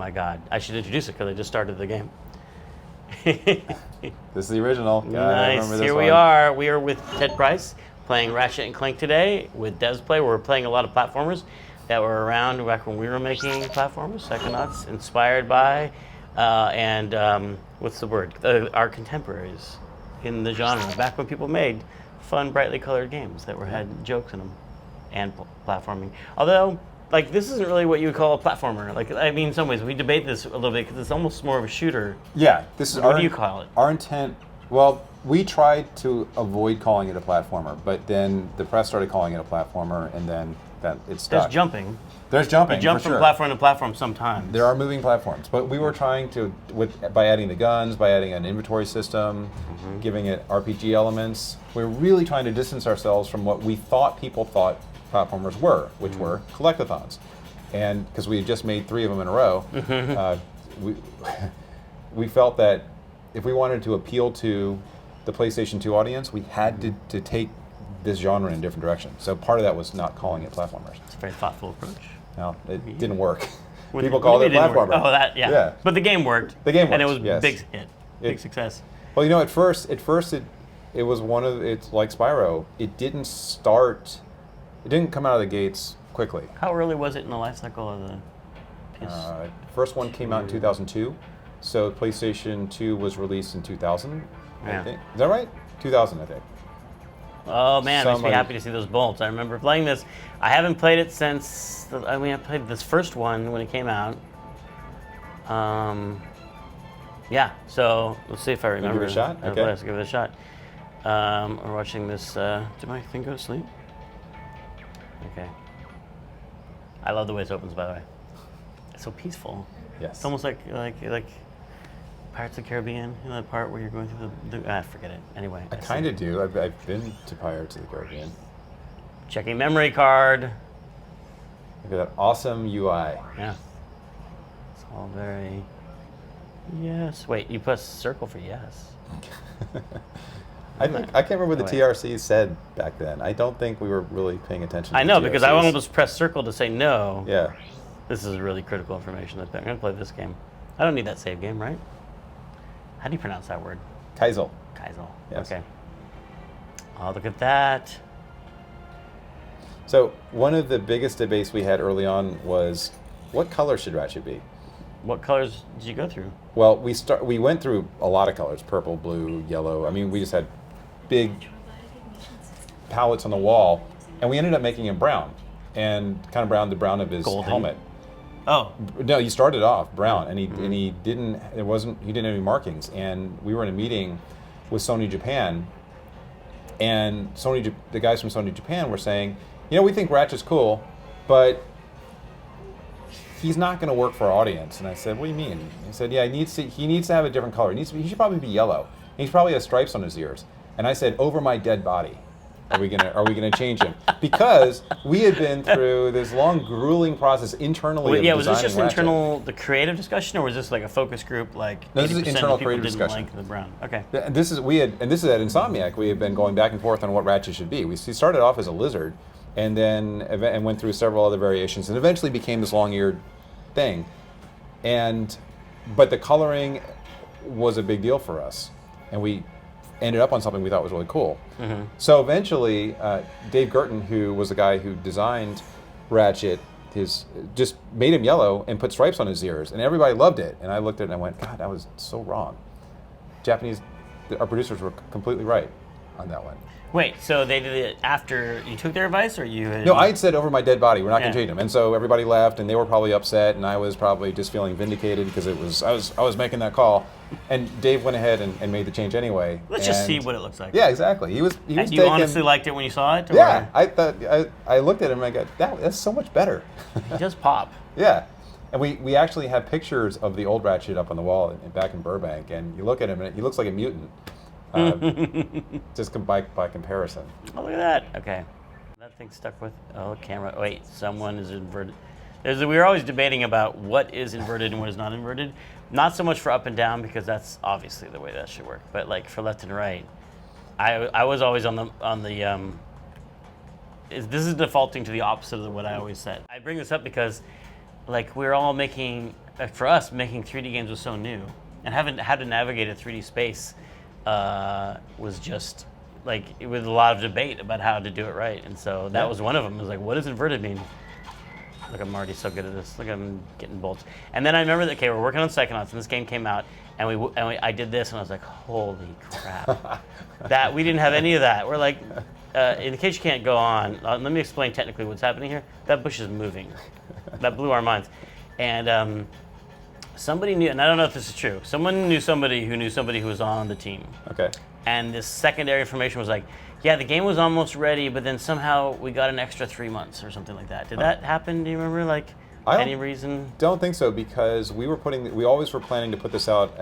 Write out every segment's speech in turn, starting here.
my God. I should introduce it because I just started the game. This is the original. God, I Nice. remember this Here we one. are. We are with Ted Price playing Ratchet and Clank today with Devs Play. We're playing a lot of platformers that were around back when we were making platformers, Psychonauts, inspired by, what's the word? Our contemporaries in the genre, back when people made fun, brightly colored games that had jokes in them and platforming. Although, like, this isn't really what you would call a platformer. Like, I mean, in some ways, we debate this a little bit because it's almost more of a shooter. Yeah, this is What do you call it? Our intent, well, we tried to avoid calling it a platformer, but then the press started calling it a platformer, and then it stuck. There's jumping. There's jumping, You jump for from sure. platform to platform sometimes. There are moving platforms, but we were trying to, by adding the guns, by adding an inventory system, giving it RPG elements, we're really trying to distance ourselves from what we thought people thought platformers were, which were collectathons. And because we had just made 3 of them in a row, we felt that if we wanted to appeal to the PlayStation 2 audience, we had to take this genre in a different direction. So part of that was not calling it platformers. It's a very thoughtful approach. No, it didn't work. What People do called you it mean didn't work? platformer. Oh, that, yeah. Yeah. But the game worked. The game And it worked, was yes. big hit, big success. Well, you know, at first it was one of, it's like Spyro. It didn't come out of the gates quickly. How early was it in the life cycle of the PS? First one came out in 2002, so PlayStation 2 was released in 2000, Yeah. I think. Is that right? 2000, I think. Oh man, makes me Somebody- happy to see those bolts. I remember playing this. I haven't played it since, I played this first one when it came out. Yeah, so let's see if I remember. give it a shot? Okay. Let's give it a shot. We're watching this, did my thing go to sleep? Okay. I love the way it opens, by the way. It's so peaceful. Yes. It's almost like Pirates of the Caribbean, you know that part where you're going through forget it. Anyway. I kind of do. I've been to Pirates of the Caribbean. Checking memory card. Look at that awesome UI. Yeah. It's all very, yes. Wait, you press circle for yes. I can't remember what the TRC said back then. I don't think we were really paying attention to I know, the because I TRCs. almost pressed circle to say no. Yeah. This is really critical information. I'm going to play this game. I don't need that save game, right? How do you pronounce that word? Kaizel. Kaizel. Yes. Okay. Oh, look at that. So one of the biggest debates we had early on was, what color should Ratchet be? What colors did you go through? Well, we went through a lot of colors: purple, blue, yellow. I mean, we just had big palettes on the wall, and we ended up making him brown, and kind of the brown of his Golden. helmet. Oh. No, you started off brown, and he didn't have any markings. And we were in a meeting with Sony Japan, and the guys from Sony Japan were saying, you know, we think Ratchet's cool, but he's not going to work for our audience. And I said, what do you mean? He said, yeah, he needs to have a different color. He should probably be yellow. He probably has stripes on his ears. And I said, over my dead body. Are we gonna change him? Because we had been through this long, grueling process internally. Wait, of yeah, was this designing just Ratchet. internal, the creative discussion, or was this like a focus group? Like No, this is 80% internal of people creative didn't discussion. like the brown. Okay. And this is at Insomniac. We had been going back and forth on what Ratchet should be. He started off as a lizard, and then went through several other variations, and eventually became this long-eared thing. But the coloring was a big deal for us, and we ended up on something we thought was really cool. So eventually, Dave Gerton, who was the guy who designed Ratchet, just made him yellow and put stripes on his ears, and everybody loved it. And I looked at it and I went, God, that was so wrong. Our producers were completely right on that one. Wait, so they did it after you took their advice, or you had... No, I had said over my dead body, we're not going to Yeah. change him. And so everybody left, and they were probably upset, and I was probably just feeling vindicated because I was making that call. And Dave went ahead and made the change anyway. Let's just see what it looks like. Yeah, exactly. He was And you taking, honestly liked it when you saw it? Or? Yeah, I looked at him and I go, that's so much better. It does pop. Yeah. And we actually have pictures of the old Ratchet up on the wall back in Burbank, and you look at him and he looks like a mutant. Just by comparison. Oh, look at that. Okay. That thing stuck with, camera. Wait, someone is inverted. We were always debating about what is inverted and what is not inverted. Not so much for up and down, because that's obviously the way that should work. But like for left and right, I was always on the this is defaulting to the opposite of what I always said. I bring this up because like we're all making for us, making 3D games was so new, and having had to navigate a 3D space was just like it was a lot of debate about how to do it right, and so that was one of them. It was like, what does inverted mean? Look, I'm already so good at this. Look, I'm getting bolts. And then I remember that, okay, we're working on Psychonauts, and this game came out, and I did this, and I was like, holy crap. That we didn't have any of that. We're like, in case you can't go on, let me explain technically what's happening here. That bush is moving. That blew our minds. And somebody knew, and I don't know if this is true, someone knew somebody who was on the team. Okay. And this secondary information was like, yeah, the game was almost ready, but then somehow we got an extra 3 months or something like that. Did that happen? Do you remember, like, any reason? Don't think so, because we always were planning to put this out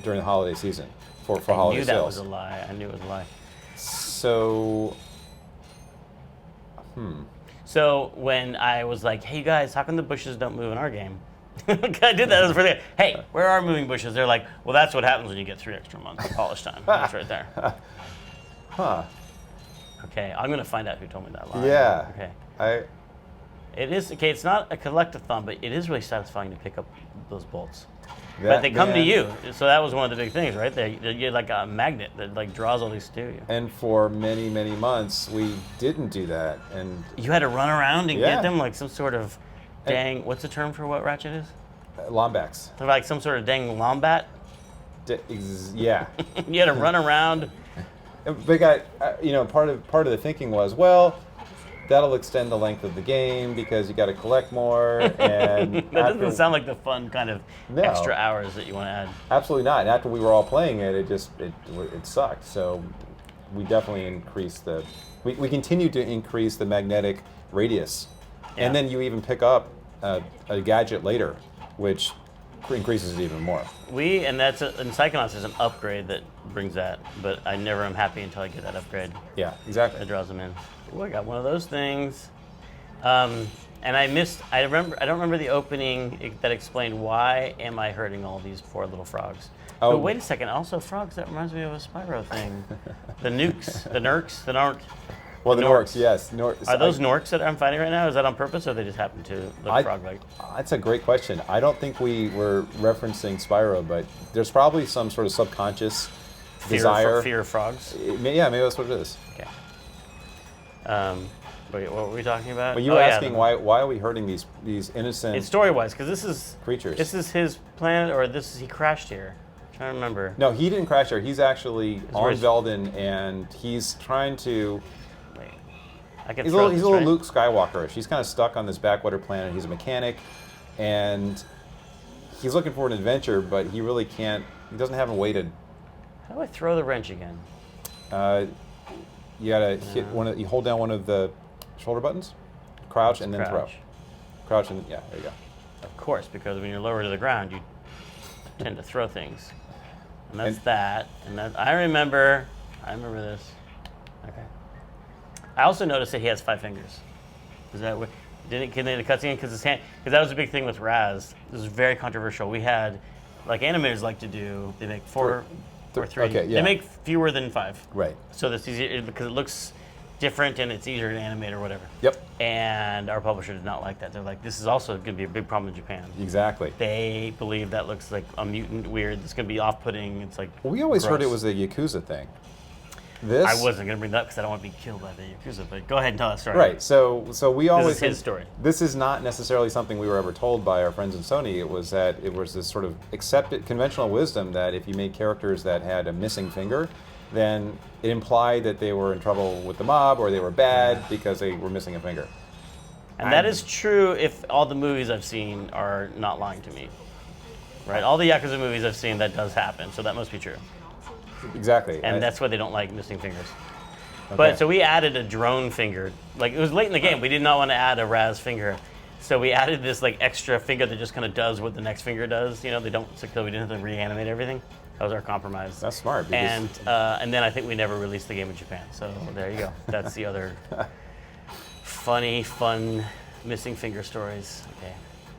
during the holiday season for holiday sales. I knew that was a lie. I knew it was a lie. So, So when I was like, hey, guys, how come the bushes don't move in our game? I did that as the first thing. Hey, where are moving bushes? They're like, well, that's what happens when you get 3 extra months of polish time. That's right there. Huh. Okay, I'm going to find out who told me that lie. Yeah. Okay. It is, okay, it's not a collectathon, but it is really satisfying to pick up those bolts. But they come to you, so that was one of the big things, right? You're like a magnet that like draws all these to you. And for many, many months, we didn't do that. And you had to run around and get them like some sort of dang, what's the term for what Ratchet is? Lombacks. They're like some sort of dang lombat? Yeah. You had to run around. But part of the thinking was, well, that'll extend the length of the game because you got to collect more. And that doesn't sound like the fun kind of extra hours that you want to add. Absolutely not. And after we were all playing it, it sucked. So we definitely increased we continued to increase the magnetic radius, and then you even pick up a gadget later, which increases it even more. And Psychonauts is an upgrade that brings that, but I never am happy until I get that upgrade. Yeah, exactly. That draws them in. Oh, I got one of those things. And I don't remember the opening that explained why am I hurting all these poor little frogs. Oh. But wait a second, also frogs, that reminds me of a Spyro thing. The nukes, the Nork. Well, the Norks, yes. Are those Norks that I'm fighting right now? Is that on purpose, or they just happen to look frog-like? That's a great question. I don't think we were referencing Spyro, but there's probably some sort of subconscious desire. Fear of frogs? Maybe that's what it is. Okay. Wait, what were we talking about? Well, you were asking why are we hurting these innocent... It's story-wise, because this is... creatures. This is his planet, or he crashed here. I'm trying to remember. No, he didn't crash here. He's actually on Velden, and he's trying to... He's a little Luke Skywalker-ish. He's kind of stuck on this backwater planet. He's a mechanic, and he's looking for an adventure, but he really can't. He doesn't have a way to. How do I throw the wrench again? You gotta hit you hold down one of the shoulder buttons, crouch, and then throw. Crouch and there you go. Of course, because when you're lower to the ground, you tend to throw things, and that's that. And that I remember this. Okay. I also noticed that he has 5 fingers. Is that what? Can they cut in because his hand? Because that was a big thing with Raz. This was very controversial. We had, like animators like to do. They make 4 or 3. Okay, yeah. They make fewer than 5. Right. So that's easier because it looks different and it's easier to animate or whatever. Yep. And our publisher did not like that. They're like, this is also going to be a big problem in Japan. Exactly. They believe that looks like a mutant weird. It's going to be off-putting. It's like. Well, we always gross. heard it was a Yakuza thing. I wasn't going to bring that up because I don't want to be killed by the Yakuza, but go ahead and tell that story. Right, so we always... This is his story. This is not necessarily something we were ever told by our friends in Sony. It was that it was this sort of accepted conventional wisdom that if you made characters that had a missing finger, then it implied that they were in trouble with the mob or they were bad because they were missing a finger. And that is true if all the movies I've seen are not lying to me. Right? All the Yakuza movies I've seen, that does happen, so that must be true. Exactly. And that's why they don't like missing fingers. Okay. But so we added a drone finger. Like it was late in the game. We did not want to add a Raz finger. So we added this like extra finger that just kind of does what the next finger does. You know, we didn't have to reanimate everything. That was our compromise. That's smart. And then I think we never released the game in Japan. So there you go. That's the other fun missing finger stories. Okay.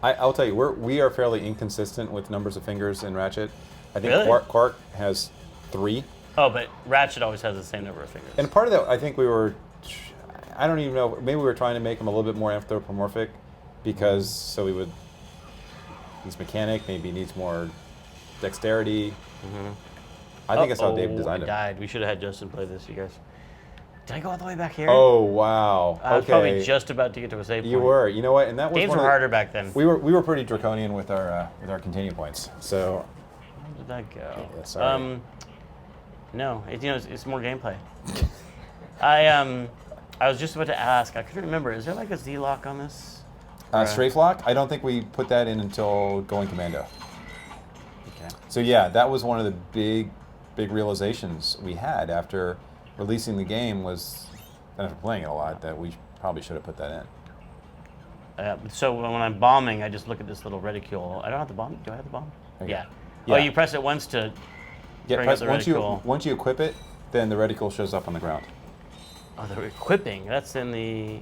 I'll tell you, we are fairly inconsistent with numbers of fingers in Ratchet. I think Really? Quark has 3. Oh, but Ratchet always has the same number of fingers. And part of that, I think I don't even know, maybe we were trying to make him a little bit more anthropomorphic because so we would needs mechanic, maybe needs more dexterity. I think that's how David designed it. Died. We should have had Justin play this, you guys. Did I go all the way back here? Oh wow! I was probably just about to get to a save point. You were. You know what? And that was games were harder back then. We were pretty draconian with our continue points. So. Where did that go? Yeah, sorry. No, it's more gameplay. I was just about to ask. I couldn't remember. Is there like a Z lock on this? Strafe lock? I don't think we put that in until going commando. Okay. So yeah, that was one of the big realizations we had after releasing the game was, and after playing it a lot, that we probably should have put that in. So when I'm bombing, I just look at this little reticule. I don't have the bomb. Do I have the bomb? Okay. Yeah. Yeah. Oh, you press it once to bring up the reticule. Once you equip it, then the reticule shows up on the ground. Oh, the equipping. That's in the.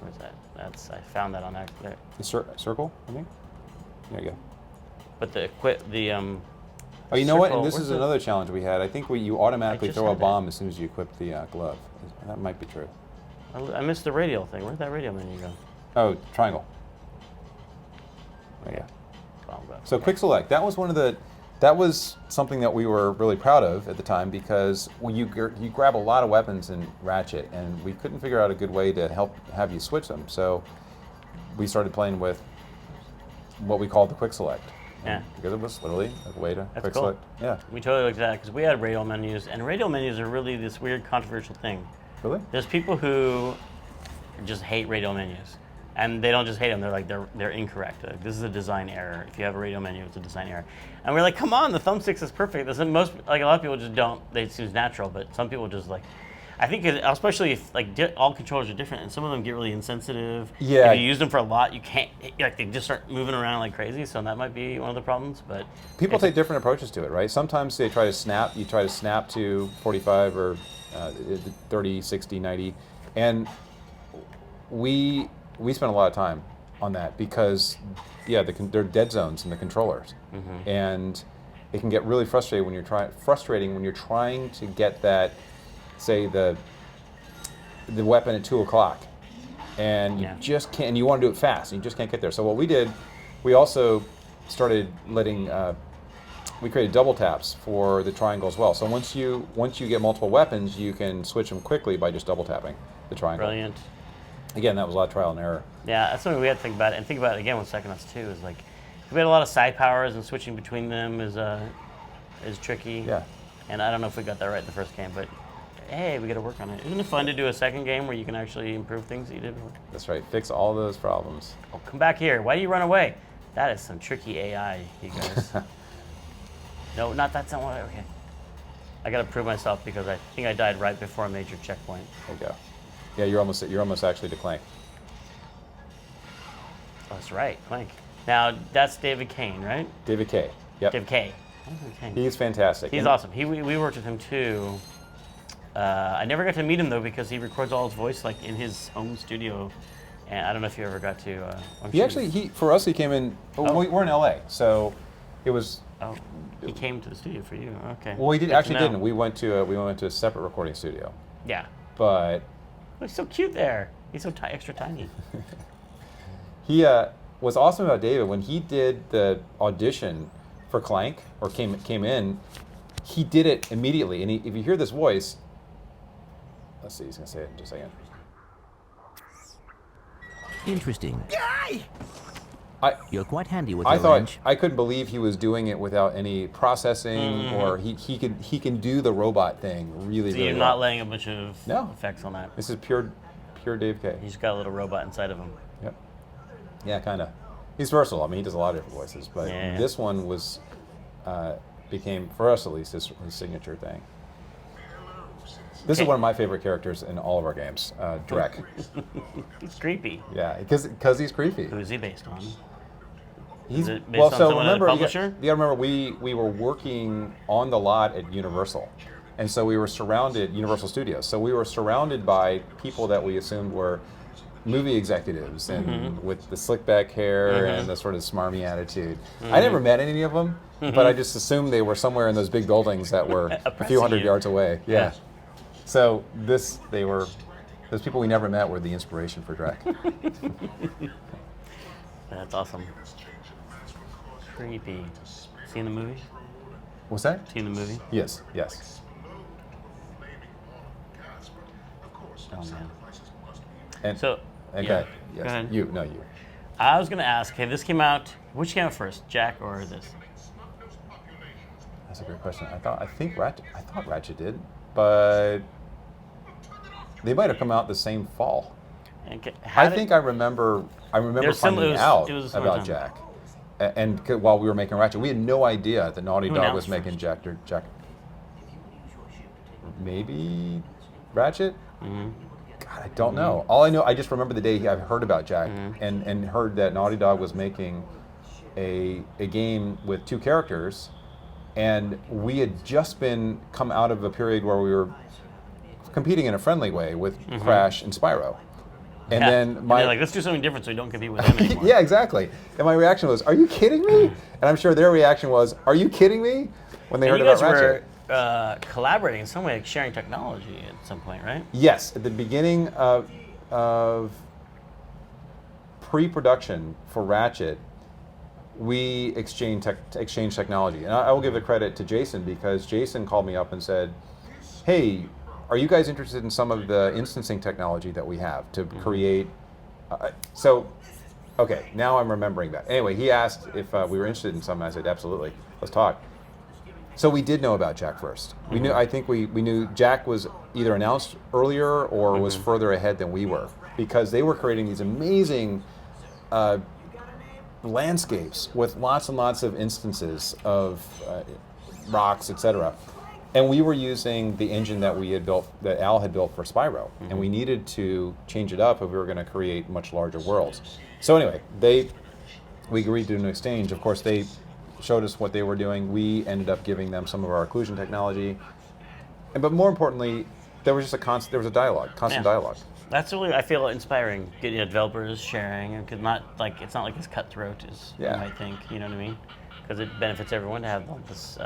Where's that? I found that on accident. The circle, I think. There you go. But the Oh, you know what? And this is another challenge we had. I think you automatically throw a bomb as soon as you equip the glove. That might be true. I missed the radial thing. Where'd that radial menu go? Oh, triangle. There you go. So quick select. That was something that we were really proud of at the time because when you grab a lot of weapons in Ratchet, and we couldn't figure out a good way to have you switch them. So we started playing with what we called the quick select. Yeah. Because it was literally a way to quick cool. select. Yeah. We totally looked at that because we had radial menus, and radial menus are really this weird controversial thing. Really? There's people who just hate radial menus. And they don't just hate them, they're incorrect. Like, this is a design error. If you have a radial menu, it's a design error. And we're like, come on, the thumbsticks is perfect. A lot of people just don't, it seems natural, but some people just like, I think especially if all controllers are different and some of them get really insensitive. Yeah. If you use them for a lot, you can't, they just start moving around like crazy, so that might be one of the problems, but. People take different approaches to it, right? Sometimes they try to snap, you try to snap to 45 or 30, 60, 90, and we spent a lot of time on that because, yeah, there are dead zones in the controllers, and it can get really frustrating when you're trying to get that, say the weapon at 2 o'clock, and you just can't. And you want to do it fast, and you just can't get there. So what we did, we also started letting. We created double taps for the triangle as well. So once you get multiple weapons, you can switch them quickly by just double tapping the triangle. Brilliant. Again, that was a lot of trial and error. Yeah, that's something we had to think about. And think about it again with Psychonauts 2 is like, we had a lot of side powers and switching between them is tricky. Yeah. And I don't know if we got that right in the first game, but hey, we got to work on it. Isn't it fun to do a second game where you can actually improve things that you did before? That's right. Fix all those problems. Oh, come back here. Why do you run away? That is some tricky AI, you guys. No, that's not what okay. I got to prove myself because I think I died right before a major checkpoint. There you go. Yeah, you're almost actually to Clank. Oh, that's right, Clank. Now, that's David Kane, right? David K. Yep. David K. He's fantastic. He's awesome. We worked with him too. I never got to meet him though because he records all his voice like in his home studio, and I don't know if you ever got to. For us he came in. We're in LA, so it was. Oh, he came to the studio for you. Okay. Well, he didn't. We went to a separate recording studio. Yeah. But. Oh, he's so cute there. He's so extra tiny. He was awesome about David when he did the audition for Clank or came in. He did it immediately, and if you hear this voice, let's see, he's gonna say it in just a second. Interesting. You're quite handy with I your thought wrench. I couldn't believe he was doing it without any processing, or he can do the robot thing really. So really you're well. not laying a bunch of effects on that. This is pure Dave K. He's got a little robot inside of him. Yep. Yeah, kind of. He's versatile. I mean, he does a lot of different voices, but this one was became, for us at least, his signature thing. This is one of my favorite characters in all of our games, Drek. He's creepy. Yeah, because he's creepy. Who is he based on? He's Is it based on someone at a publisher? You got to remember, we were working on the lot at Universal. And so we were surrounded, Universal Studios, so we were surrounded by people that we assumed were movie executives and with the slick back hair and the sort of smarmy attitude. I never met any of them, but I just assumed they were somewhere in those big buildings that were a few hundred yards away. Yeah. So those people we never met were the inspiration for Drek. That's awesome. Creepy. Seen the movie? What's that? Seen the movie? Yes, yes. Oh man. And, So, okay, yeah. yes. Go ahead. You. I was gonna ask, hey, this came out. Which came out first, Jack or this? That's a great question. I thought Ratchet did, but they might have come out the same fall. I remember finding out about Jack, and while we were making Ratchet, we had no idea that Naughty Dog was making Jack. Maybe Ratchet. Mm-hmm. God, I don't know. All I know, I just remember the day I heard about Jack, and heard that Naughty Dog was making a game with 2 characters, and we had just come out of a period where we were competing in a friendly way with Crash and Spyro. And then they're like, let's do something different so we don't compete with them anymore. Yeah, exactly. And my reaction was, "Are you kidding me?" And I'm sure their reaction was, "Are you kidding me?" When they heard about Ratchet. You guys were collaborating in some way, like sharing technology at some point, right? Yes, at the beginning of pre-production for Ratchet, we exchanged technology. And I will give the credit to Jason, because Jason called me up and said, "Hey, are you guys interested in some of the instancing technology that we have to create?" Okay, now I'm remembering that. Anyway, he asked if we were interested in something. I said, absolutely, let's talk. So we did know about Jack first. We knew. I think we knew Jack was either announced earlier or was further ahead than we were, because they were creating these amazing landscapes with lots and lots of instances of rocks, etc. And we were using the engine that we had built, that Al had built for Spyro, and we needed to change it up if we were going to create much larger worlds. So anyway, we agreed to an exchange. Of course, they showed us what they were doing. We ended up giving them some of our occlusion technology, but more importantly, there was just a dialogue, constant dialogue. That's really, I feel, inspiring. Getting developers sharing, and it's not like as cutthroat as you might think. You know what I mean? Because it benefits everyone to have all this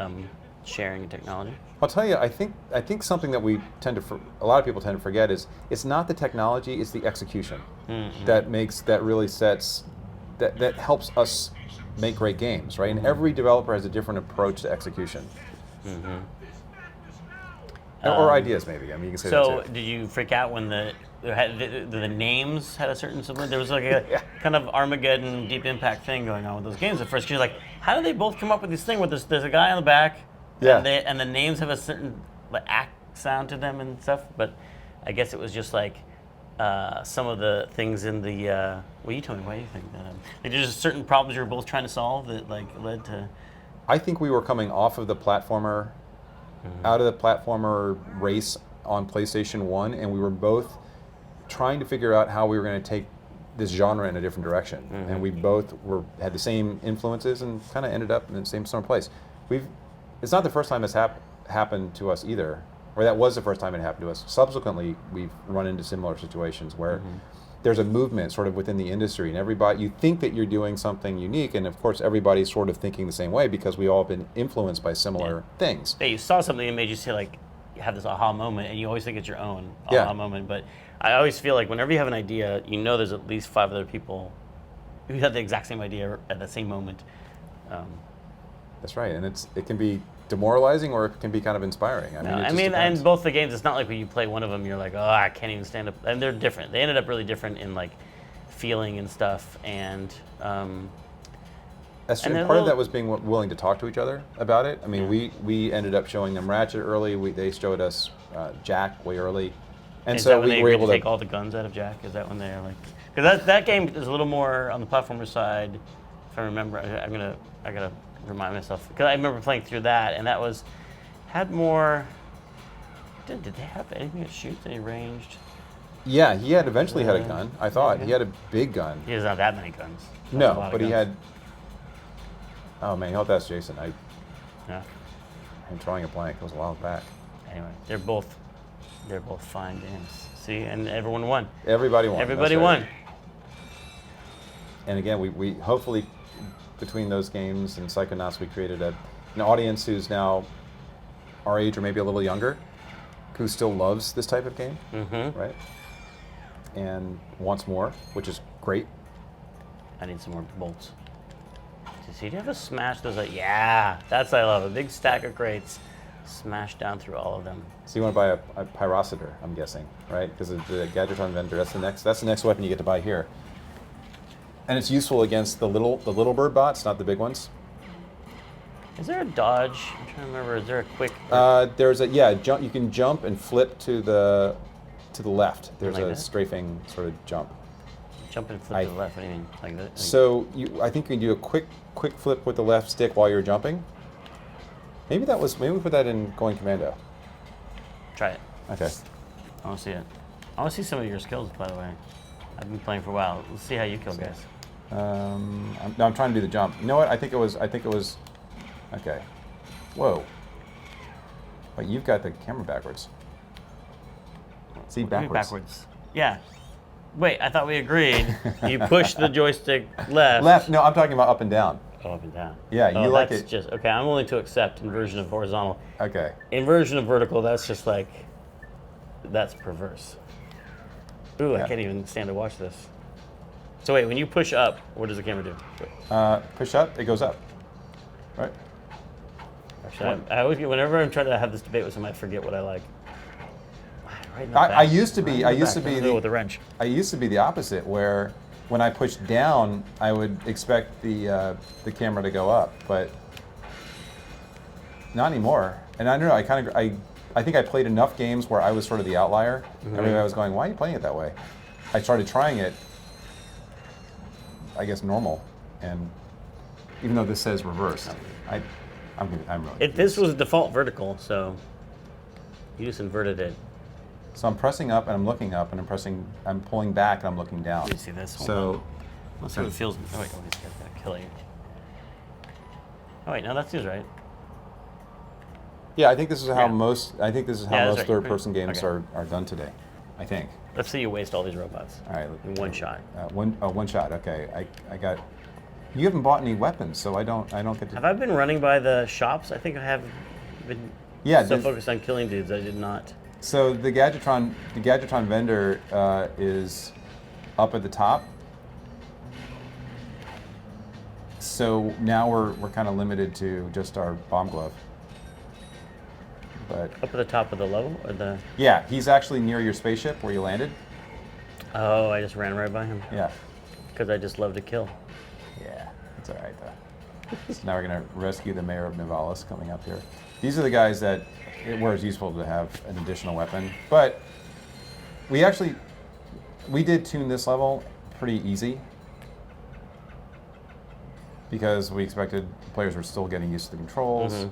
sharing of technology. I'll tell you, I think something that a lot of people tend to forget is it's not the technology, it's the execution that really sets that helps us make great games, right? And every developer has a different approach to execution. Or ideas, maybe. I mean, you can say that too. So, did you freak out when the names had a certain similarity? There was like a kind of Armageddon, Deep Impact thing going on with those games at first. You're like, how did they both come up with this thing where there's a guy on the back, and the names have a certain sound to them and stuff? But I guess it was just like some of the things in the. Well, you tell me. What do you think? Like, there's just certain problems you were both trying to solve that led to. I think we were coming off of the platformer, out of the platformer race on PlayStation 1, and we were both trying to figure out how we were going to take this genre in a different direction. And we both had the same influences and kind of ended up in the same sort of place. It's not the first time it's happened to us either, or that was the first time it happened to us. Subsequently, we've run into similar situations where there's a movement sort of within the industry, and you think that you're doing something unique, and of course everybody's sort of thinking the same way because we all have been influenced by similar things. Yeah, you saw something and made you say, like, you have this aha moment, and you always think it's your own aha moment, but I always feel like whenever you have an idea, you know there's at least 5 other people who had the exact same idea at the same moment. That's right, and it can be demoralizing or it can be kind of inspiring. I mean, and both the games, it's not like when you play one of them, you're like, oh, I can't even stand up. And they're different. They ended up really different in like feeling and stuff. And that's true. And part of that was being willing to talk to each other about it. I mean, we ended up showing them Ratchet early. They showed us Jack way early, and so we were able to take all the guns out of Jack. Is that when they're like? Because that game is a little more on the platformer side. If I remember, I gotta remind myself, because I remember playing through that, and that had more. Did they have anything that shoots? Any ranged? Yeah, he had eventually had a gun. I thought he had a big gun. He doesn't have that many guns. No, but he had. Oh man, help ask Jason. I'm drawing a blank. It was a while back. Anyway, they're both fine games. See, and everyone won. Everybody won. Everybody won. And again, we hopefully, between those games and Psychonauts, we created an audience who's now our age or maybe a little younger, who still loves this type of game, right? And wants more, which is great. I need some more bolts. So you have to smash those. Like, yeah, that's what I love. A big stack of crates, smash down through all of them. So you want to buy a pyrocitor, I'm guessing, right? Because the Gadgetron vendor, that's the next weapon you get to buy here. And it's useful against the little bird bots, not the big ones. Is there a dodge? I'm trying to remember. Is there a quick? There's a jump. You can jump and flip to the left. There's Like a that? strafing sort of jump. Jump and flip to the left. What do you mean? Like that? Like, So I think you can do a quick flip with the left stick while you're jumping. Maybe we put that in Going Commando. try it. Okay. I want to see it. I want to see some of your skills, by the way. I've been playing for a while. Let's see how you kill guys. I'm trying to do the jump. You know what? I think it was. Okay. Whoa. Wait, you've got the camera backwards. See, What do you mean backwards. Yeah. Wait, I thought we agreed. You push the joystick left. Left. No, I'm talking about up and down. Oh, up and down. Yeah, you like that's it. Just okay. I'm willing to accept inversion of horizontal. Okay. Inversion of vertical. That's just like, that's perverse. Ooh, Yeah. I can't even stand to watch this. So wait, when you push up, what does the camera do? Push up, it goes up. Right? Actually, I always get, whenever I'm trying to have this debate with somebody, I forget what I like. Right in the I back. used to be. Right I in the used to back. be With the wrench. I used to be the opposite, where when I pushed down, I would expect the camera to go up, but not anymore. And I don't know. I think I played enough games where I was sort of the outlier. Everybody was going, "Why are you playing it that way?" I started trying it, I guess, normal, and even though this says reverse, I'm really. This was default vertical, so you just inverted it. So I'm pressing up and I'm looking up and I'm pulling back and I'm looking down. Let me see this. Hold So on. Let's see what it feels. Oh wait, he's gonna kill you. Oh wait, no, that seems right. yeah, I think this is how Yeah. most that's right. third-person games Okay. are done today. I think. Let's see you waste all these robots. All right. In one shot. One shot. Okay. I got. You haven't bought any weapons, so I don't get to. Have I been running by the shops? I think I have been so focused on killing dudes, I did not. So the Gadgetron vendor is up at the top. So now we're kind of limited to just our bomb glove. But Up at the top of the level? Or the... yeah, he's actually near your spaceship where you landed. Oh, I just ran right by him. Yeah. Because I just love to kill. Yeah, it's all right though. So now we're gonna rescue the mayor of Nivalis coming up here. These are the guys that where it's useful to have an additional weapon. But we did tune this level pretty easy because we expected players were still getting used to the controls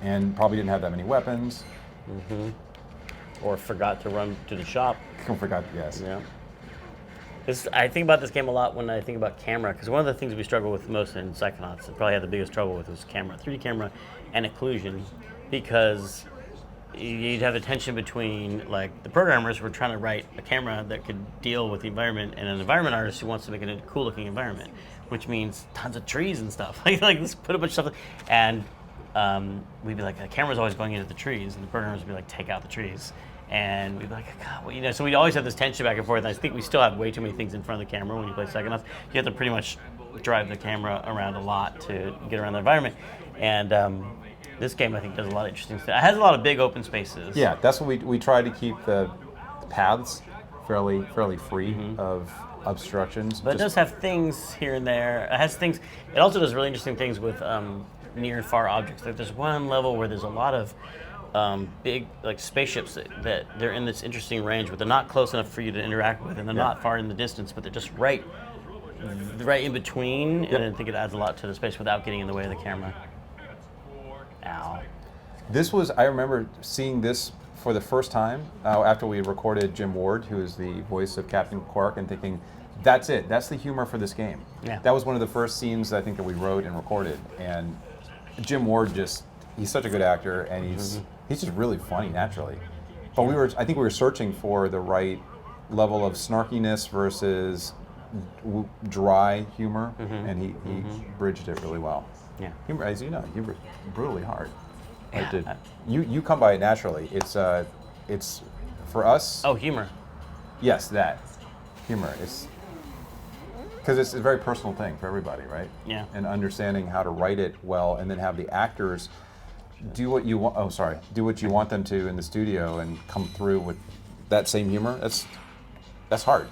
and probably didn't have that many weapons. Or forgot to run to the shop. Forgot, yes. Yeah. I think about this game a lot when I think about camera, because one of the things we struggle with most in Psychonauts, and probably had the biggest trouble with, was camera, 3D camera, and occlusion, because you'd have a tension between, like, the programmers who were trying to write a camera that could deal with the environment, and an environment artist who wants to make it a cool-looking environment, which means tons of trees and stuff. like let's put a bunch of stuff, and we'd be like, the camera's always going into the trees, and the programmers would be like, take out the trees. And we'd be like, God, well, so we'd always have this tension back and forth. And I think we still have way too many things in front of the camera when you play Psychonauts. You have to pretty much drive the camera around a lot to get around the environment. And this game, I think, does a lot of interesting stuff. It has a lot of big open spaces. Yeah, that's what we try to keep the paths fairly free of obstructions. But it does have things here and there. It has things. It also does really interesting things with near and far objects. Like there's one level where there's a lot of big like spaceships that they're in this interesting range, but they're not close enough for you to interact with, and they're not far in the distance, but they're just right in between. And I think it adds a lot to the space without getting in the way of the camera. Ow. I remember seeing this for the first time after we recorded Jim Ward, who is the voice of Captain Quark, and thinking, that's it. That's the humor for this game. Yeah. That was one of the first scenes I think that we wrote and recorded, and Jim Ward he's such a good actor, and he's just really funny naturally. But I think we were searching for the right level of snarkiness versus dry humor, and he bridged it really well. Yeah. Humor, as you know, humor brutally hard. Yeah. You come by it naturally. It's for us. Oh, humor. Yes, that humor. Because it's a very personal thing for everybody, right? Yeah. And understanding how to write it well, and then have the actors do what you want. Oh, sorry, do what you want them to in the studio, and come through with that same humor. That's hard.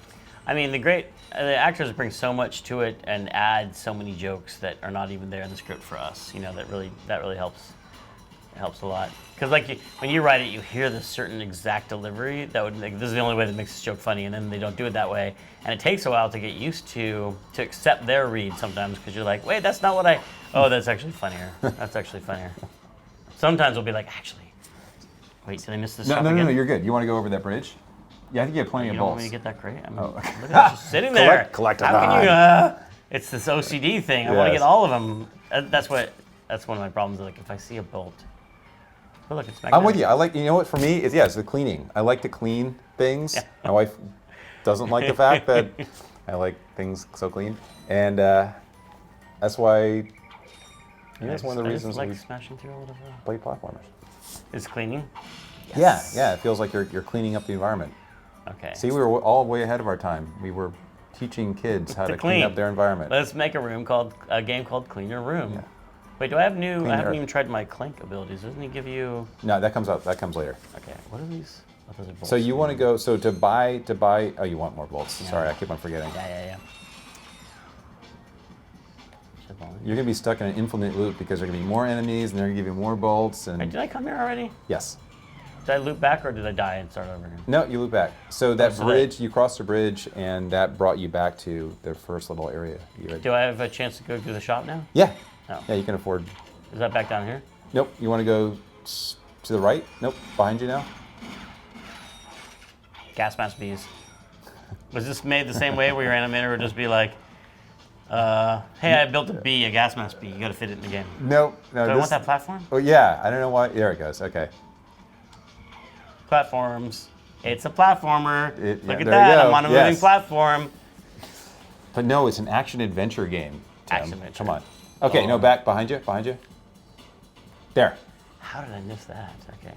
I mean, the actors bring so much to it and add so many jokes that are not even there in the script for us. You know, that really helps. It helps a lot. Because when you write it, you hear this certain exact delivery that would this is the only way that makes this joke funny, and then they don't do it that way. And it takes a while to get used to accept their read sometimes, because you're like, wait, that's not what oh, that's actually funnier. That's actually funnier. Sometimes we'll be like, actually, wait, did I miss this shot again? No, you're good. You want to go over that bridge? Yeah, I think you have plenty of You don't bolts. want me to get that crate? I mean, Oh. look at that, just sitting there. Collect How can you? It's this OCD thing. I want to Yes. get all of them. That's one of my problems. Like if I see a bolt, oh look, it's magnetic. I'm with you. You know what, for me, it's the cleaning. I like to clean things. Yeah. My wife doesn't like the fact that I like things so clean. And that's why, that's one of the reasons I we just like smashing through all of them. play platformers. Is cleaning? Yeah, it feels like you're cleaning up the environment. Okay. See, we were all way ahead of our time. We were teaching kids how to clean up their environment. Let's make a game called Clean Your Room. Yeah. Wait, I haven't Earth. even tried my Clank abilities. Doesn't he give you? No, that comes later. Okay. What are these? Oh, those are bolts. So you want to go? So to buy. Oh, you want more bolts? Yeah. Sorry, I keep on forgetting. Yeah. You're gonna be stuck in an infinite loop because there are gonna be more enemies, and they're gonna give you more bolts. And Wait, did I come here already? yes. Did I loop back or did I die and start over again? No, you loop back. So that so bridge, you crossed the bridge, and that brought you back to the first little area. Do I have a chance to go to the shop now? Yeah. No. Yeah, you can afford. Is that back down here? Nope. You want to go to the right? Nope. Behind you now. Gas mask bees. Was this made the same way where your animator would just be like, hey, I built a gas mask bee. You got to fit it in the game. Nope. No. Do I want that platform? Oh yeah. I don't know why. There it goes. Okay. Platforms. It's a platformer. Look at there that. you go. I'm on a moving platform. But no, it's an action-adventure game, Tim. Action-adventure. Come on. Okay, no, back, behind you. There. How did I miss that? Okay.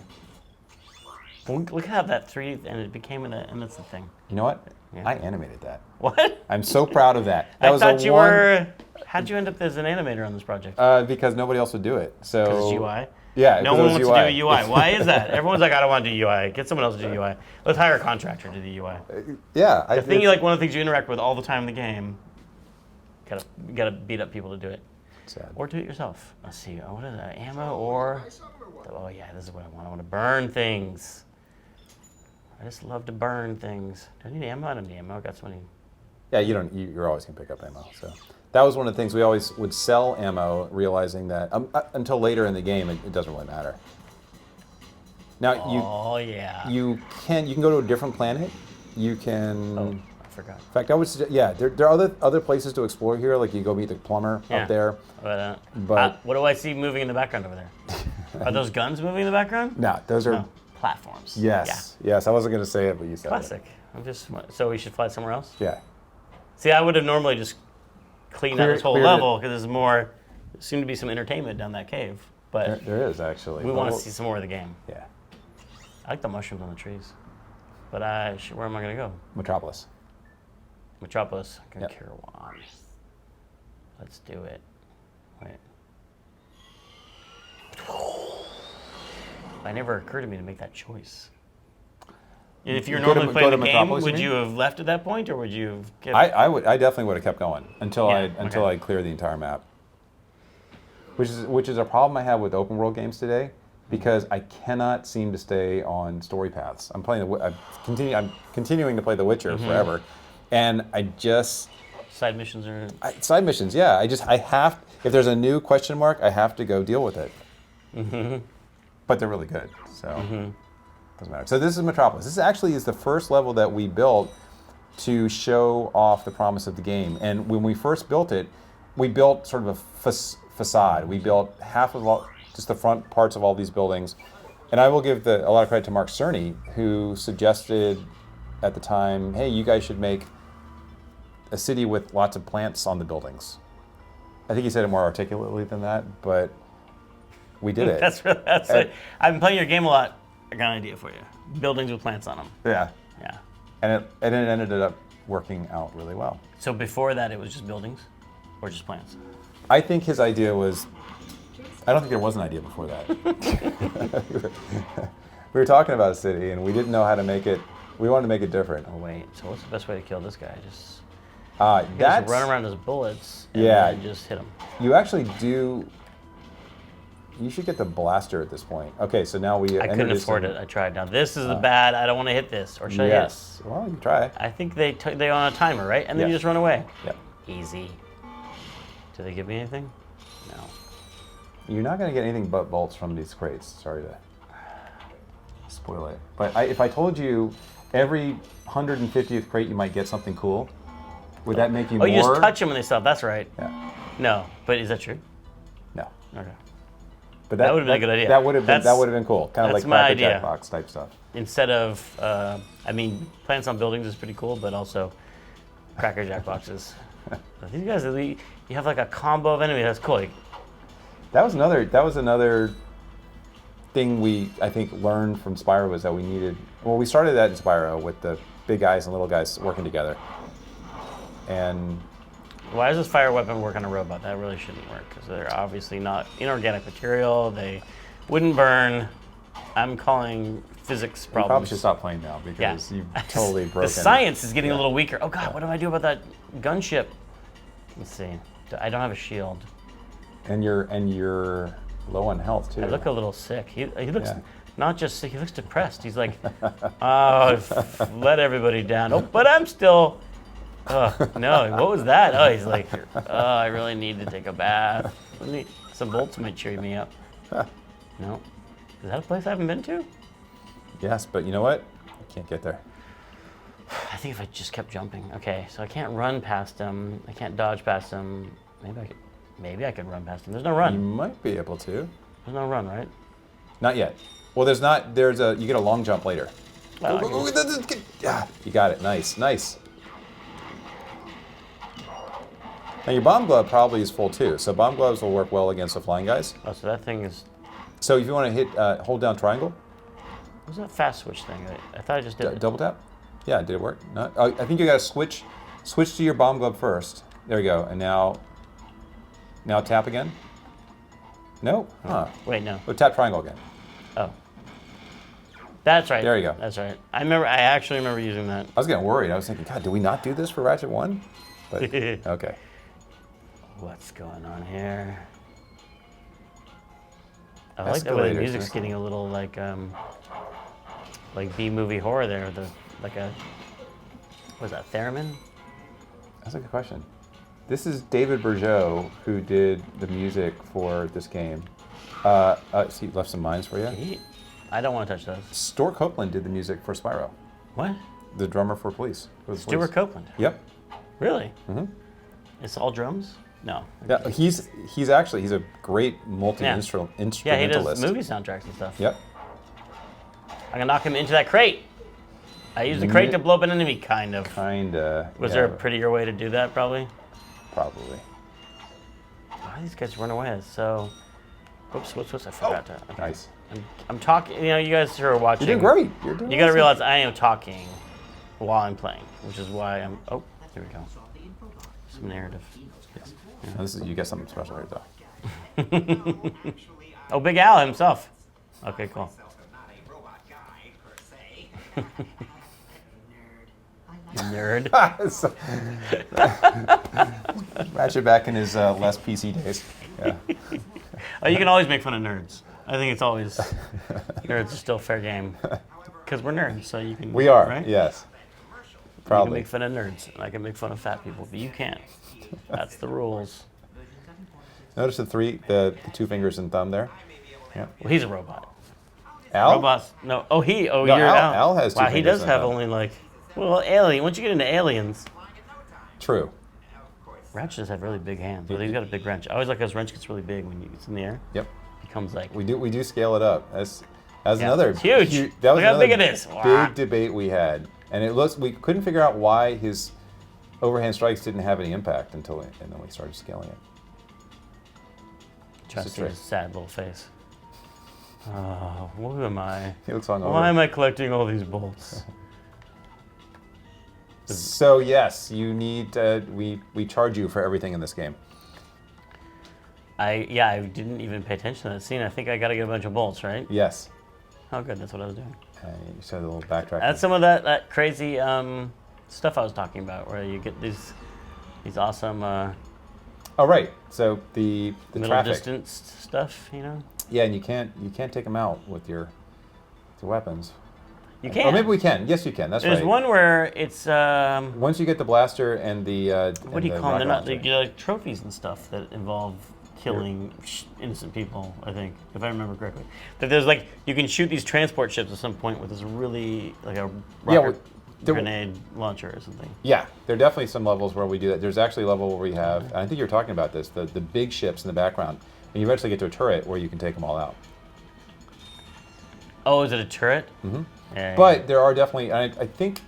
Well, look how that 3D, and it became and that's the thing. You know what? Yeah. I animated that. What? I'm so proud of that. I thought you were. How'd you end up as an animator on this project? Because nobody else would do it. So. Because it's UI? Yeah, no one wants to do a UI. Why is that? Everyone's like, I don't want to do UI. Get someone else to do UI. Let's hire a contractor to do UI. Yeah. One of the things you interact with all the time in the game. Gotta beat up people to do it. Sad. Or do it yourself. Let's see. What is that? Ammo or? Oh yeah, this is what I want. I want to burn things. I just love to burn things. Do I need ammo? I don't need ammo. I got so many. Yeah, you don't. You're always gonna pick up ammo. So that was one of the things we always would sell ammo, realizing that until later in the game, it doesn't really matter. Now you can go to a different planet. You can. Oh, I forgot. In fact, I would suggest. Yeah, there are other places to explore here. Like you go meet the plumber up there. But what do I see moving in the background over there? Are those guns moving in the background? No, those are platforms. Yes, yes. I wasn't going to say it, but you said Classic. So we should fly somewhere else? Yeah. See, I would have normally just cleaned out this whole level because there's more. There seemed to be some entertainment down that cave, but there is actually. we want to see some more of the game. Yeah. I like the mushrooms on the trees, but where am I going to go? Metropolis. Metropolis. I'm going to Kirwan. Let's do it. Wait. It never occurred to me to make that choice. If you're normally playing the game, would you have left at that point, or would you have kept... I definitely would have kept going until I clear the entire map. Which is a problem I have with open world games today, because I cannot seem to stay on story paths. I'm continuing to play The Witcher forever, and I just side missions are side missions. Yeah, I have, if there's a new question mark, I have to go deal with it. But they're really good, so doesn't matter. So this is Metropolis. This actually is the first level that we built to show off the promise of the game. And when we first built it, we built sort of a facade. We built half of just the front parts of all these buildings. And I will give a lot of credit to Mark Cerny, who suggested at the time, hey, you guys should make a city with lots of plants on the buildings. I think he said it more articulately than that, but we did it. That's it. I've been playing your game a lot. I got an idea for you. Buildings with plants on them. Yeah. Yeah. And it ended up working out really well. So before that, it was just buildings, or just plants. I think his idea was. I don't think there was an idea before that. We were talking about a city, and we didn't know how to make it. We wanted to make it different. Oh wait, so what's the best way to kill this guy? Just That's run around his bullets. And Yeah. then just hit him. You actually do. You should get the blaster at this point. Okay, so now we. I couldn't afford it. I tried. Now this is the bad. I don't want to hit this, or should I hit? Yes. Well, you try. I think they on a timer, right? And then you just run away. Yep. Easy. Do they give me anything? No. You're not going to get anything but bolts from these crates. Sorry to spoil it. But if I told you every 150th crate you might get something cool, would that make you more? Oh, you just touch them and they stop. That's right. Yeah. No, but is that true? No. Okay. But that would have been a good idea. That would have been cool. Kind of like Cracker Jack box type stuff. Instead of, I mean, plants on buildings is pretty cool, but also Cracker Jack boxes. These guys, you have like a combo of enemies. That's cool. That was another thing we, I think, learned from Spyro was that we needed. Well, we started that in Spyro with the big guys and little guys working together. And why does this fire weapon work on a robot? That really shouldn't work because they're obviously not inorganic material. They wouldn't burn. I'm calling physics problems. You probably should stop playing now because you've totally broken. The science is getting a little weaker. Oh God, what do I do about that gunship? Let's see. I don't have a shield. And you're low on health too. I look a little sick. He looks not just sick. He looks depressed. He's like, oh, I've let everybody down. Oh, but I'm still. Oh no! What was that? Oh, he's like, oh, I really need to take a bath. Some bolts might cheer me up. No, is that a place I haven't been to? Yes, but you know what? I can't get there. I think if I just kept jumping. Okay, so I can't run past him. I can't dodge past him. Maybe I could run past him. There's no run. You might be able to. There's no run, right? Not yet. Well, there's not. You get a long jump later. Well, You got it. Nice. Now your bomb glove probably is full too, so bomb gloves will work well against the flying guys. Oh, so that thing is. So if you want to hit, hold down triangle. What's that fast switch thing? I thought I just did it. Double tap. Yeah, did it work? No. I think you got to switch to your bomb glove first. There you go. And now tap again. No. Huh. Wait, no. Oh, tap triangle again. Oh. That's right. There you go. That's right. I actually remember using that. I was getting worried. I was thinking, God, did we not do this for Ratchet 1? But okay. What's going on here? I like the way the music's getting a little like B-movie horror there. What was that, theremin? That's a good question. This is David Bergeau, who did the music for this game. He left some mines for you. I don't want to touch those. Stuart Copeland did the music for Spyro. What? The drummer for Police. Stuart Copeland? Yep. Really? Mm-hmm. It's all drums? No. Yeah, he's a great multi-instrumentalist. Yeah, he does movie soundtracks and stuff. Yep. I can knock him into that crate. I used the crate to blow up an enemy, kind of. Was there a prettier way to do that, probably? Probably. Why do these guys run away? So, whoops, I forgot to. Okay. Nice. I'm talking, you guys who are watching. You're doing great. You got to realize I am talking while I'm playing, which is why I'm, here we go. Some narrative. Yes. Yeah. You got something special here, though. Oh, Big Al himself. Okay, cool. Nerd. Ratchet back in his less PC days. Yeah. Oh, you can always make fun of nerds. I think it's always nerds are still fair game because we're nerds, so you can. We are, right? Yes. Probably. You can make fun of nerds, and I can make fun of fat people, but you can't. That's the rules. Notice the two fingers and thumb there. Yeah. Well, he's a robot. Al? Robots. No. Oh, you're Al. Al has two fingers. Wow, he does have only alien. Once you get into aliens. True. Ratchet does have really big hands, but he's got a big wrench. I always like his wrench gets really big when it's in the air. Yep. It becomes like. We do scale it up. That's another. It's huge. That was Look how big it is. Big debate we had, and we couldn't figure out why his overhand strikes didn't have any impact and then we started scaling it. Just his sad little face. Oh, who am I? He looks hungover. Why am I collecting all these bolts? So yes, you need. We charge you for everything in this game. I didn't even pay attention to that scene. I think I got to get a bunch of bolts, right? Yes. Oh, good. That's what I was doing. You said a little backtrack. That's some of that crazy stuff I was talking about, where you get these awesome Oh right. So the middle traffic. distance stuff, you know. Yeah, and you can't take them out with your weapons. You can. Or maybe we can. Yes, you can. That's There's right. one where it's Once you get the blaster and the what do you call them? They're not rocket they're like trophies and stuff that involve killing innocent people. I think, if I remember correctly, that there's like you can shoot these transport ships at some point with this really like a rocket grenade launcher or something. Yeah, there are definitely some levels where we do that. There's actually a level where we have, and I think you're talking about this, the big ships in the background, and you eventually get to a turret where you can take them all out. Oh, is it a turret? Mm-hmm. Yeah. But there are definitely, I think,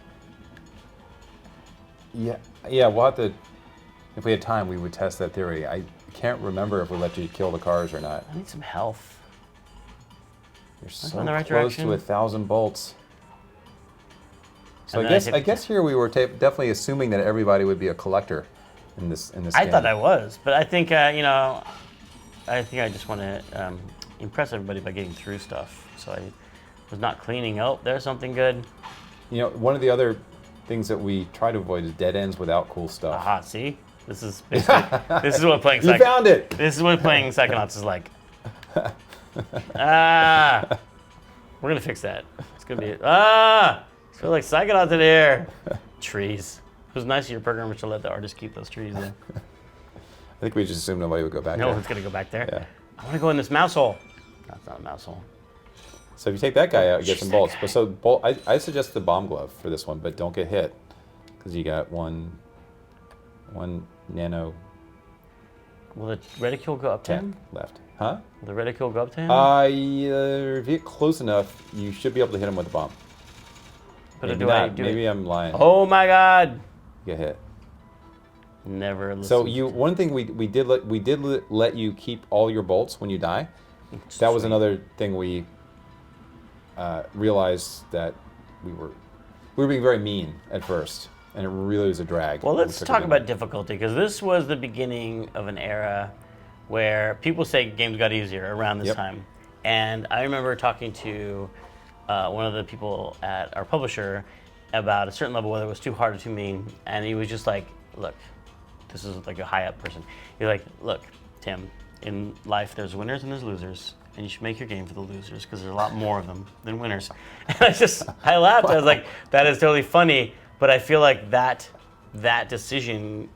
yeah, we'll have to, if we had time, we would test that theory. I can't remember if we let you kill the cars or not. I need some health. You're so in the right close direction. to 1,000 bolts. So And I then guess here we were definitely assuming that everybody would be a collector in this game. I thought I was, but I think I think I just want to impress everybody by getting through stuff. So I was not cleaning. Oh, there's something good. You know, one of the other things that we try to avoid is dead ends without cool stuff. Aha, see? This is basically, this is what playing You found it! This is what playing Psychonauts is like. We're gonna fix that. It's gonna be I feel like Psychonauts in here. Trees. It was nice of your programmers to let the artists keep those trees there. I think we just assumed nobody would go back No there. one's gonna go back there. Yeah. I want to go in this mouse hole. That's not a mouse hole. So if you take that guy out, you get Jeez, some that bolts. guy. But I suggest the bomb glove for this one, but don't get hit because you got one nano Will the reticule go up to him? tank left. Huh? Will the reticule go up to him? If you get close enough, you should be able to hit him with a bomb. But Maybe do not. I do Maybe it? I'm lying. Oh my God! You get hit. Never listen. So one thing we did let you keep all your bolts when you die. That was another thing we realized that we were being very mean at first, and it really was a drag. Well, let's We took talk it about difficulty, because this was the beginning of an era where people say games got easier around this Yep. time. And I remember talking to one of the people at our publisher about a certain level, whether it was too hard or too mean, and he was just like, look, this is like a high-up person. He's like, look, Tim, in life there's winners and there's losers, and you should make your game for the losers, because there's a lot more of them than winners. And I laughed. I was like, that is totally funny, but I feel like that decision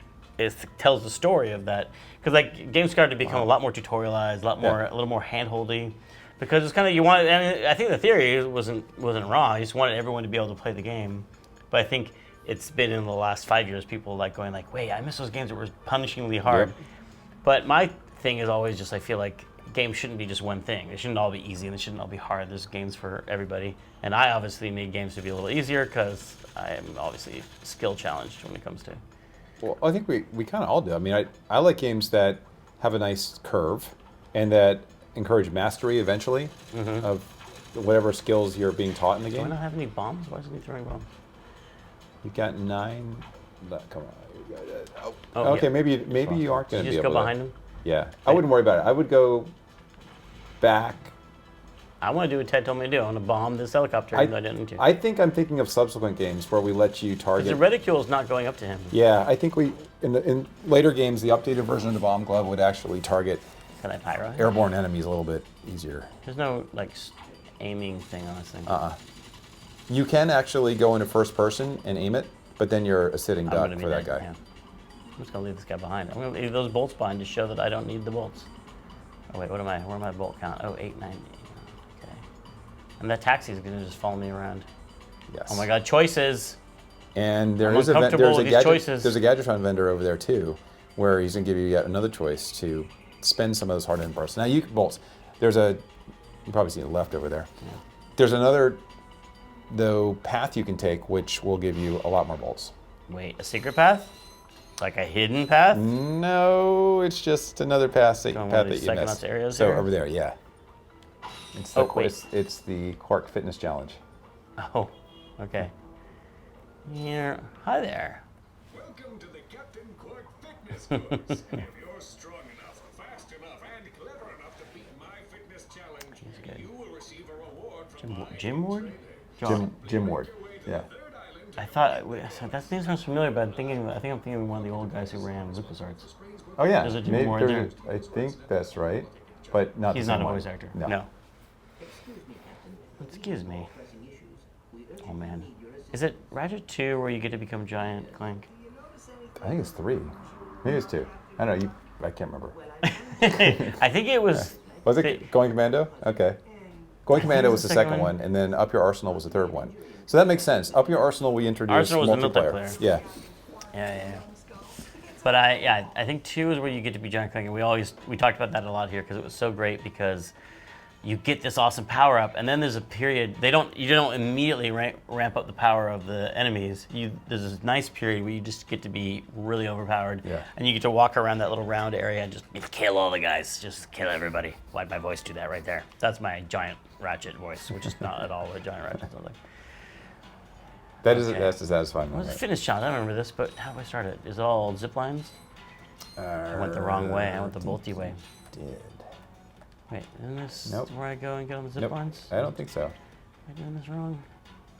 tells the story of that, because like games started to become a lot more tutorialized, a little more hand-holdy, because it's kind of you want. And I think the theory wasn't wrong. You just wanted everyone to be able to play the game, but I think it's been in the last 5 years people like going like, wait, I miss those games that were punishingly hard. Yep. But my thing is always just I feel like games shouldn't be just one thing. They shouldn't all be easy and they shouldn't all be hard. There's games for everybody, and I obviously need games to be a little easier because I am obviously skill challenged when it comes to. Well, I think we kind of all do. I mean, I like games that have a nice curve and that encourage mastery eventually of whatever skills you're being taught in the Do I game. not have any bombs? Why isn't he throwing bombs? You got 9. Come on. You got it. Oh. Oh, Okay, yeah. maybe you aren't going Did to you be able just go to. behind him? Yeah, I wouldn't worry about it. I would go back. I want to do what Ted told me to do. I want to bomb this helicopter, even though I didn't need to. I think I'm thinking of subsequent games where we let you Because target. the reticule is not going up to him. Yeah, I think in later games the updated version of the bomb glove would actually target Can I pyro? airborne enemies a little bit easier. There's no like aiming thing on this thing. You can actually go into first person and aim it, but then you're a sitting I'm duck gonna be for that dead, guy. yeah. I'm just gonna leave this guy behind. I'm gonna leave those bolts behind to show that I don't need the bolts. Oh wait, what am I? Where am I bolt count? Oh, 8, 9. Okay. And that taxi is gonna just follow me around. Yes. Oh my God, choices. And there I'm is uncomfortable with these choices. there's a Gadgetron vendor over there too, where he's gonna give you yet another choice to spend some of those hard-earned parts. Now you bolts. You probably see it left over there. Yeah. There's another path you can take, which will give you a lot more bolts. Wait, a secret path? Like a hidden path? No, it's just another path that Going one of you these missed. Psychonauts areas So here? over there, yeah. It's Oh, wait. it's the Quark Fitness Challenge. Oh, okay. Yeah. Hi there. Welcome to the Captain Quark Fitness Course. If you're strong enough, fast enough, and clever enough to beat my fitness challenge, good. you will receive a reward from my Jim Ward? Jim Ward. Yeah. I thought that name sounds familiar, but I think I'm thinking of one of the old guys who ran LucasArts. Oh yeah. There's a Jim Ward there. I think that's right, but not. He's the not same a one. voice actor. No. Excuse me. Oh man. Is it Ratchet 2 where you get to become giant, Clank? I think it's 3. Maybe it's 2. I don't know. I can't remember. I think it was. Was it Going Commando? Okay. Going Commando was the second one. one, and then Up Your Arsenal was the third one. So that makes sense. Up Your Arsenal, we introduced Arsenal was the multiplayer. multiplayer. Yeah. Yeah. But I think 2 is where you get to be giant, Clank, and we talked about that a lot here because it was so great because you get this awesome power up, and then there's a period you don't immediately ramp up the power of the enemies. There's this nice period where you just get to be really overpowered, and you get to walk around that little round area and just kill all the guys, just kill everybody. Why'd my voice do that right there? That's my giant Ratchet voice, which is not at all what a giant Ratchet sounds like. That's a satisfying What was one. the fitness challenge? I don't remember this, but how do I start it? Is it all zip lines? I went the wrong way. I went the bolty way. Did. Wait, isn't this Nope. where I go and get on the zip Nope. lines? I don't think so. Am I doing this wrong?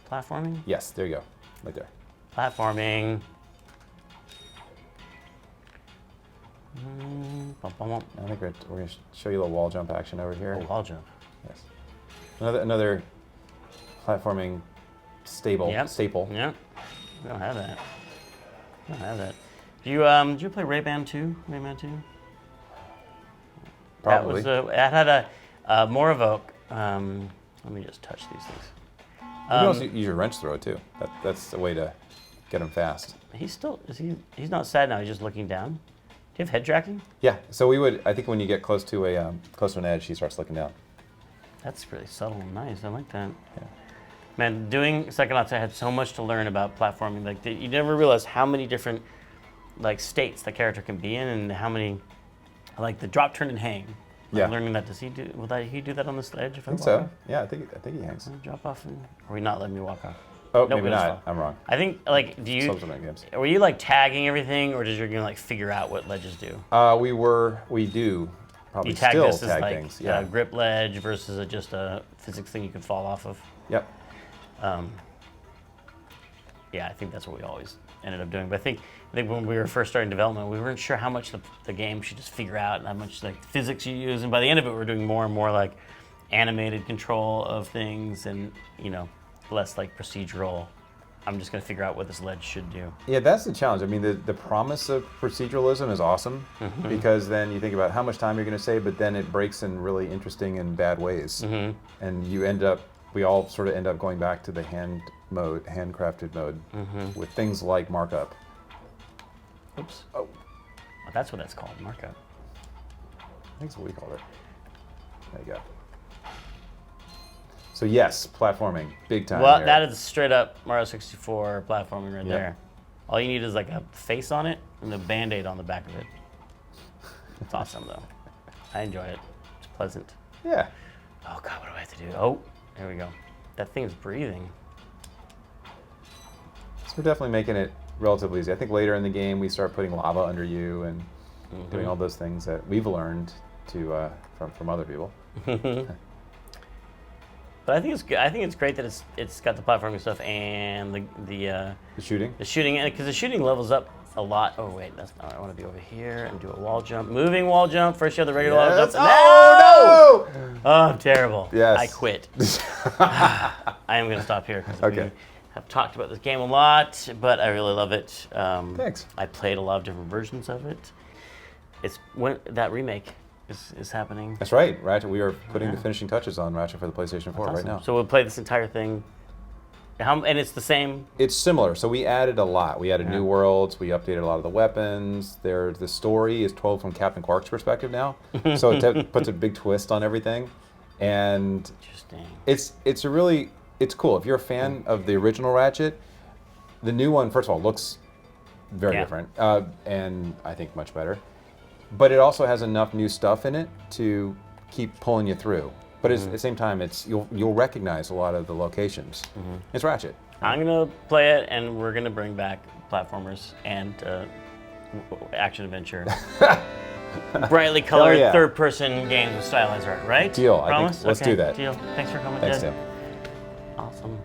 Platforming? Yes, there you go. Right there. Platforming. Bum, bum, bum. I think we're going to show you a little wall jump action over here. Oh, wall jump. Yes. Another platforming staple. Yeah. We don't have that. Do you play Rayman 2? Rayman 2? Probably. That had a more of a. Let me just touch these things. You can also use your wrench throw too. That's the way to get him fast. He's not sad now. He's just looking down. Do you have head tracking? Yeah. So I think when you get close to an edge, he starts looking down. That's really subtle and nice. I like that. Yeah. Man, doing Psychonauts, I had so much to learn about platforming. Like you never realize how many different states the character can be in, and how many, like the drop, turn, and hang. Yeah. Learning that. Will he do that on this ledge? If I think so. Yeah, I think he hangs. Drop off, and are we not letting me walk off? Oh, Nope, maybe it was not. fun. I'm wrong. I think do you? Subsequent games. Were you tagging everything, or did you figure out what ledges do? We do probably You tag still this tag as things. Yeah. a grip ledge versus just a physics thing you can fall off of. Yep. Yeah, I think that's what we always ended up doing. But I think when we were first starting development, we weren't sure how much the game should just figure out and how much physics you use. And by the end of it, we were doing more and more animated control of things, and less procedural. I'm just gonna figure out what this ledge should do. Yeah, that's the challenge. I mean, the promise of proceduralism is awesome because then you think about how much time you're going to save, but then it breaks in really interesting and bad ways, and we all sort of end up going back to the handcrafted mode, with things like markup. Oops. Oh, that's what that's called, markup. I think that's what we called it. There you go. So yes, platforming, big time. Well, here. that is straight up Mario 64 platforming right there. All you need is a face on it and a Band-Aid on the back of it. It's awesome though. I enjoy it. It's pleasant. Yeah. Oh God, what do I have to do? Oh, there we go. That thing's breathing. So we're definitely making it relatively easy. I think later in the game we start putting lava under you and doing all those things that we've learned from other people. But I think it's great that it's got the platforming stuff and The shooting. the shooting, because the shooting levels up a lot. Oh wait, that's not. I want to be over here and do a wall jump, moving wall jump. First you have the regular wall jump. Oh no! Oh, I'm terrible. Yes. I quit. I am going to stop here because we have talked about this game a lot, but I really love it. Thanks. I played a lot of different versions of it. It's when that remake is happening. That's right, Ratchet. We are putting the finishing touches on Ratchet for the PlayStation 4 right Awesome. now. So we'll play this entire thing. And it's the same. It's similar. So we added a lot. We added new worlds. We updated a lot of the weapons. The story is told from Captain Quark's perspective now, so it puts a big twist on everything. And Interesting. it's cool. If you're a fan of the original Ratchet, the new one, first of all, looks very different, and I think much better. But it also has enough new stuff in it to keep pulling you through. But at the same time, you'll recognize a lot of the locations. It's Ratchet. I'm gonna play it, and we're gonna bring back platformers and action adventure. Brightly colored yeah. third-person games with stylized art, right? Deal. Promise? I think, let's Okay, do that. Deal. Thanks for coming, Thanks, Jed. Tim. Awesome.